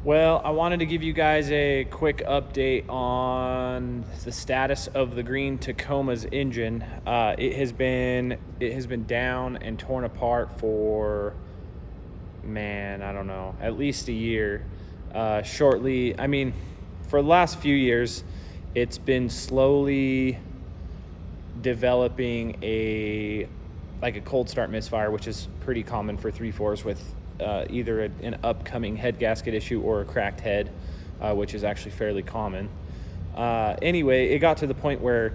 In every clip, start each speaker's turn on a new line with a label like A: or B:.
A: Well, I wanted to give you guys a quick update on the status of the Gen Tacoma's engine. It has been down and torn apart for, man, I don't know, at least a year. For the last few years, it's been slowly developing a cold start misfire, which is pretty common for 3.4s with either an upcoming head gasket issue or a cracked head, which is actually fairly common. Anyway, it got to the point where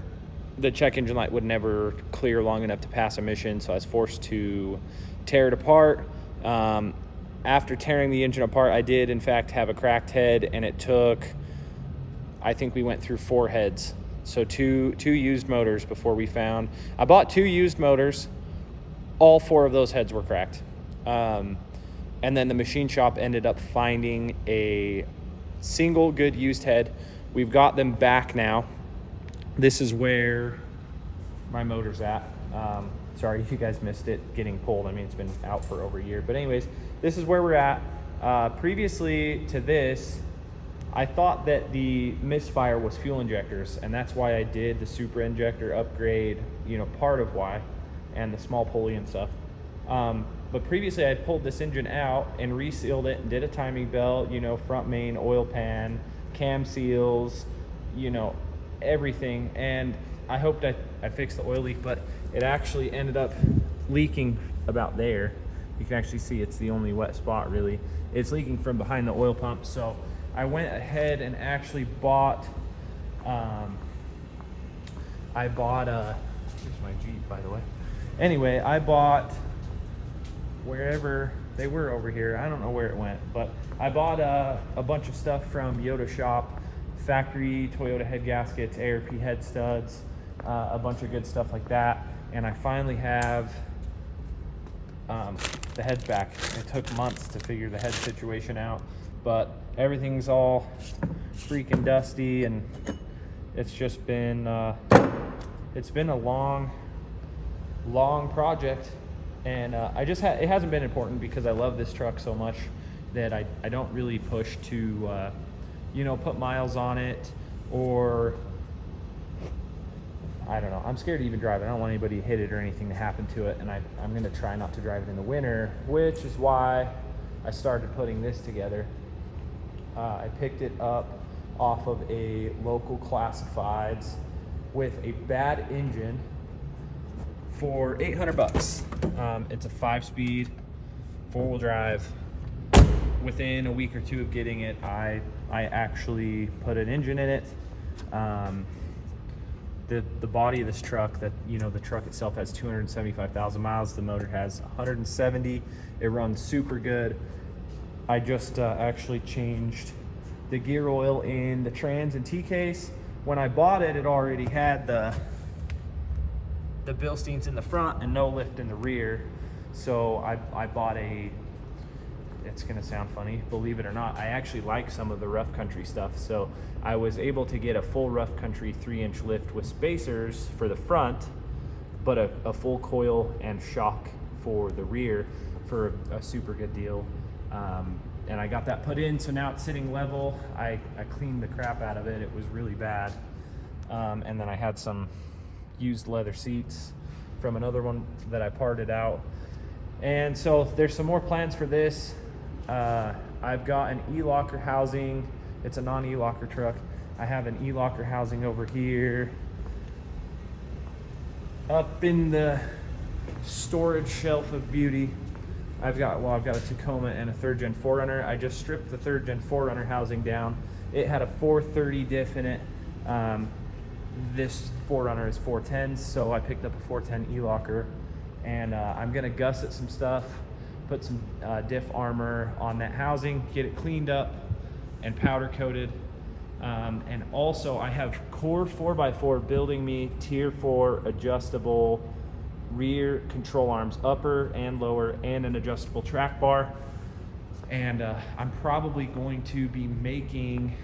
A: the check engine light would never clear long enough to pass emission, so I was forced to tear it apart. After tearing the engine apart, I did in fact have a cracked head, and it took, I think we went through 4 heads. So two used motors before we found, I bought 2 used motors, all 4 of those heads were cracked. And then the machine shop ended up finding a single good used head. We've got them back now. This is where my motor's at. Sorry if you guys missed it getting pulled. I mean, it's been out for over a year. But anyways, this is where we're at. Previously to this, I thought that the misfire was fuel injectors, and that's why I did the super injector upgrade, part of why, and the small pulley and stuff. But previously I had pulled this engine out and resealed it and did a timing belt, front main, oil pan, cam seals, everything. And I hoped I fixed the oil leak, but it actually ended up leaking about there. You can actually see it's the only wet spot really. It's leaking from behind the oil pump. So I went ahead and actually bought, here's my Jeep, by the way. Anyway, I bought, wherever they were over here, I don't know where it went, but I bought a bunch of stuff from Yoda Shop, factory Toyota head gaskets, ARP head studs, a bunch of good stuff like that. And I finally have the heads back. It took months to figure the head situation out, but everything's all freaking dusty, and it's just been it's been a long project. And it hasn't been important because I love this truck so much that I don't really push to put miles on it, or I don't know, I'm scared to even drive it. I don't want anybody to hit it or anything to happen to it, and I'm going to try not to drive it in the winter, which is why I started putting this together. I picked it up off of a local classifieds with a bad engine for $800. It's a 5-speed, 4-wheel drive. Within a week or 2 of getting it, I actually put an engine in it. The body of this truck, the truck itself has 275,000 miles. The motor has 170. It runs super good. I just actually changed the gear oil in the trans and T-case. When I bought it, it already had the Bilsteins in the front and no lift in the rear. So I bought it's gonna sound funny, believe it or not, I actually like some of the rough country stuff. So I was able to get a full rough country 3-inch lift with spacers for the front, but a full coil and shock for the rear for a super good deal. And I got that put in, so now it's sitting level. I cleaned the crap out of it. It was really bad. And then I had some used leather seats from another one that I parted out. And so there's some more plans for this. I've got an e-locker housing. It's a non-e-locker truck. I have an e-locker housing over here. Up in the storage shelf of beauty, I've got a Tacoma and a 3rd Gen 4Runner. I just stripped the 3rd Gen 4Runner housing down. It had a 430 diff in it. This 4Runner is 410s, so I picked up a 410 e-locker, and I'm gonna gusset some stuff, put some diff armor on that housing, get it cleaned up and powder coated. And also I have Core 4x4 building me Tier 4 adjustable rear control arms, upper and lower, and an adjustable track bar. And I'm probably going to be making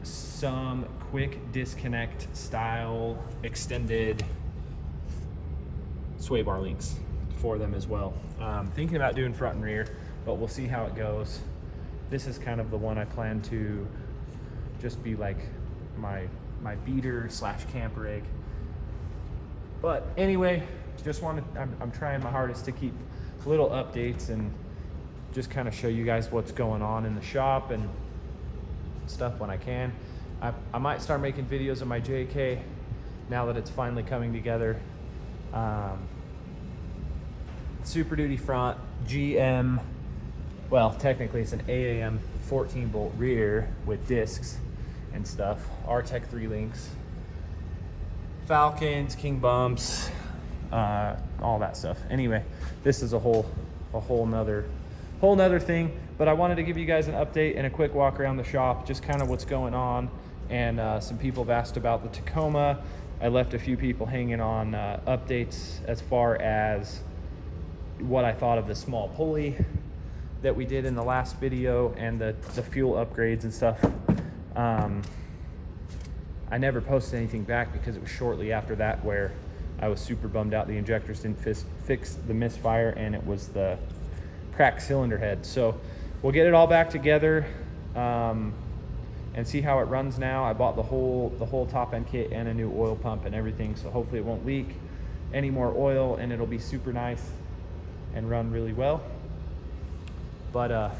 A: some quick disconnect style extended sway bar links for them as well. Thinking about doing front and rear. but we'll see how it goes. This is kind of the one I plan to just be like my beater / camp rig. But anyway, just wanted, I'm trying my hardest to keep little updates and just kind of show you guys what's going on in the shop and stuff when I can. I might start making videos of my JK now that it's finally coming together. Super Duty front, GM, well, technically it's an AAM 14 bolt rear with discs and stuff, R-Tech 3 links, Falcons, King bumps, all that stuff. Anyway, this is a whole nother thing, but I wanted to give you guys an update and a quick walk around the shop, just kind of what's going on. And some people have asked about the Tacoma. I left a few people hanging on updates as far as what I thought of the small pulley that we did in the last video and the fuel upgrades and stuff. I never posted anything back because it was shortly after that where I was super bummed out the injectors didn't fix the misfire, and it was the cracked cylinder head. So we'll get it all back together and see how it runs now. I bought the whole top end kit and a new oil pump and everything, so hopefully it won't leak any more oil and it'll be super nice and run really well. But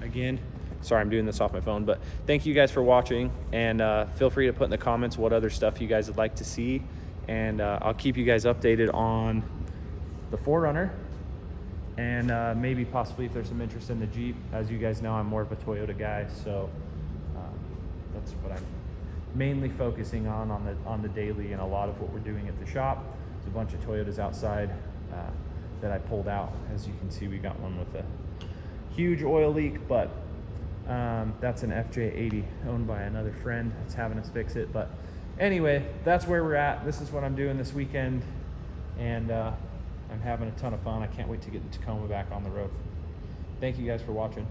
A: again, sorry I'm doing this off my phone, but thank you guys for watching, and feel free to put in the comments what other stuff you guys would like to see, and I'll keep you guys updated on the 4Runner, and maybe possibly if there's some interest in the Jeep. As you guys know, I'm more of a Toyota guy, so that's what I'm mainly focusing on the daily, and a lot of what we're doing at the shop. There's a bunch of Toyotas outside that I pulled out. As you can see, we got one with a huge oil leak, but that's an FJ80 owned by another friend that's having us fix it. But anyway, that's where we're at. This is what I'm doing this weekend, and I'm having a ton of fun. I can't wait to get the Tacoma back on the road. Thank you guys for watching.